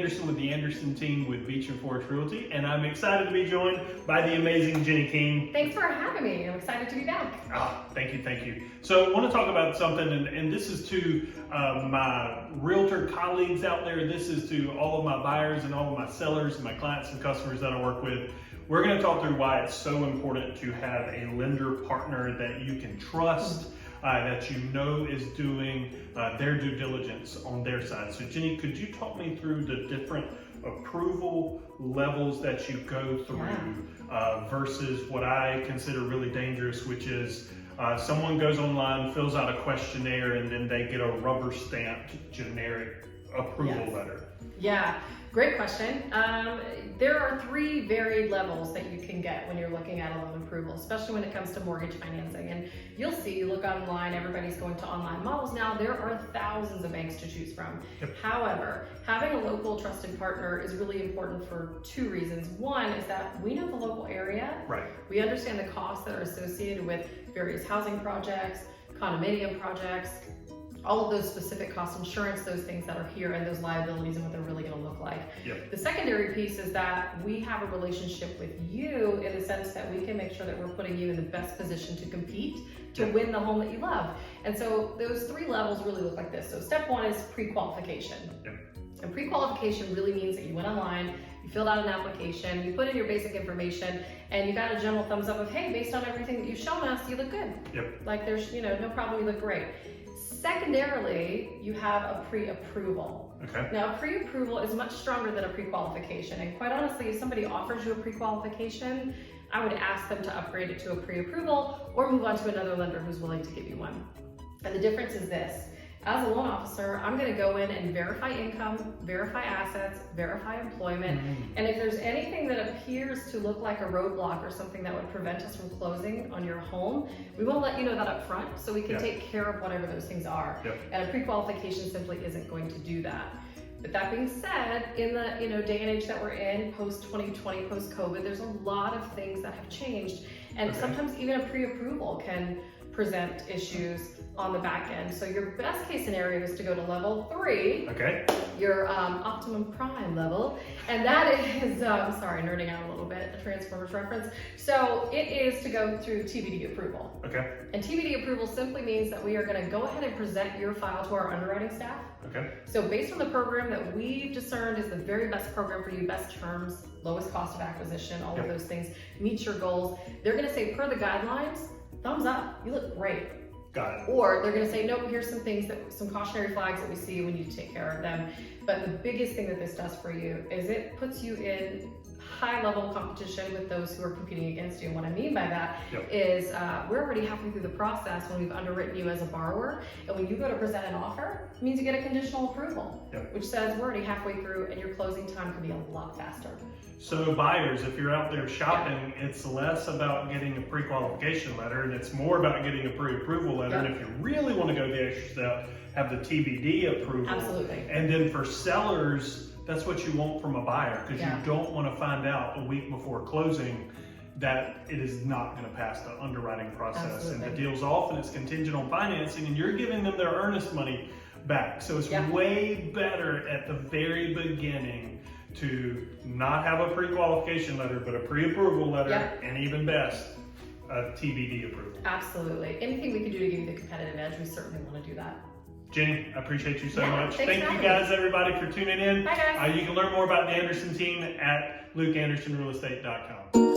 Anderson with the Anderson team with Beach Forest Realty, and I'm excited to be joined by the amazing Jenny King. Thanks for having me. I'm excited to be back. Thank you, thank you. So I want to talk about something, and this is to my realtor colleagues out there. This is to all of my buyers and all of my sellers and my clients and customers that I work with. We're going to talk through why it's so important to have a lender partner that you can trust, that you know is doing their due diligence on their side. So Jenny, could you talk me through the different approval levels that you go through versus what I consider really dangerous, which is someone goes online, fills out a questionnaire, and then they get a rubber stamped generic approval letter? Yeah, great question. There are three varied levels that you can get when you're looking at a loan approval, especially when it comes to mortgage financing. And you'll see, you look online, everybody's going to online models now. There are thousands of banks to choose from. Yep. However, having a local trusted partner is really important for two reasons. One is that we know the local area. Right. We understand the costs that are associated with various housing projects, condominium projects, all of those specific costs, insurance, those things that are here, and those liabilities and what they're really going to look like. Yep. The secondary piece is that we have a relationship with you in the sense that we can make sure that we're putting you in the best position to compete, to win the home that you love. And so those three levels really look like this. So step one is pre-qualification. Yep. And pre-qualification really means that you went online, you filled out an application, you put in your basic information, and you got a general thumbs up of, hey, based on everything that you've shown us, you look good. Yep. Like there's, no problem, you look great. Secondarily, you have a pre-approval. Okay. Now, a pre-approval is much stronger than a pre-qualification. And quite honestly, if somebody offers you a pre-qualification, I would ask them to upgrade it to a pre-approval or move on to another lender who's willing to give you one. And the difference is this. As a loan officer, I'm going to go in and verify income, verify assets, verify employment. And if there's anything that appears to look like a roadblock or something that would prevent us from closing on your home, we won't let you know that up front, so we can take care of whatever those things are. And a pre-qualification simply isn't going to do that. But that being said, in the day and age that we're in, post-2020, post-COVID, there's a lot of things that have changed. And sometimes even a pre-approval can present issues on the back end. So your best case scenario is to go to level 3, your optimum prime level, and that is, sorry, nerding out a little bit, a Transformers reference. So it is to go through TBD approval. And TBD approval simply means that we are going to go ahead and present your file to our underwriting staff. So based on the program that we've discerned is the very best program for you, best terms, lowest cost of acquisition, all of those things, meet your goals, they're going to say, per the guidelines, thumbs up, you look great. Got it. Or they're going to say, nope, here's some things, some cautionary flags that we see, we need to take care of them. But the biggest thing that this does for you is it puts you in high level competition with those who are competing against you. And what I mean by that is we're already halfway through the process when we've underwritten you as a borrower. And when you go to present an offer, it means you get a conditional approval, which says we're already halfway through and your closing time could be a lot faster. So buyers, if you're out there shopping, it's less about getting a pre-qualification letter and it's more about getting a pre-approval letter. And if you really want to go the extra step, have the TBD approval. Absolutely. And then for sellers, that's what you want from a buyer, because you don't want to find out a week before closing that it is not going to pass the underwriting process. And the deal's off and it's contingent on financing and you're giving them their earnest money back. So it's way better at the very beginning to not have a pre-qualification letter, but a pre-approval letter, and even best, a TBD approval. Absolutely. Anything we can do to give you the competitive edge, we certainly want to do that. Jenny, I appreciate you so much. Thank you guys, everybody, for tuning in. Bye, guys. You can learn more about the Anderson team at LukeAndersonRealEstate.com.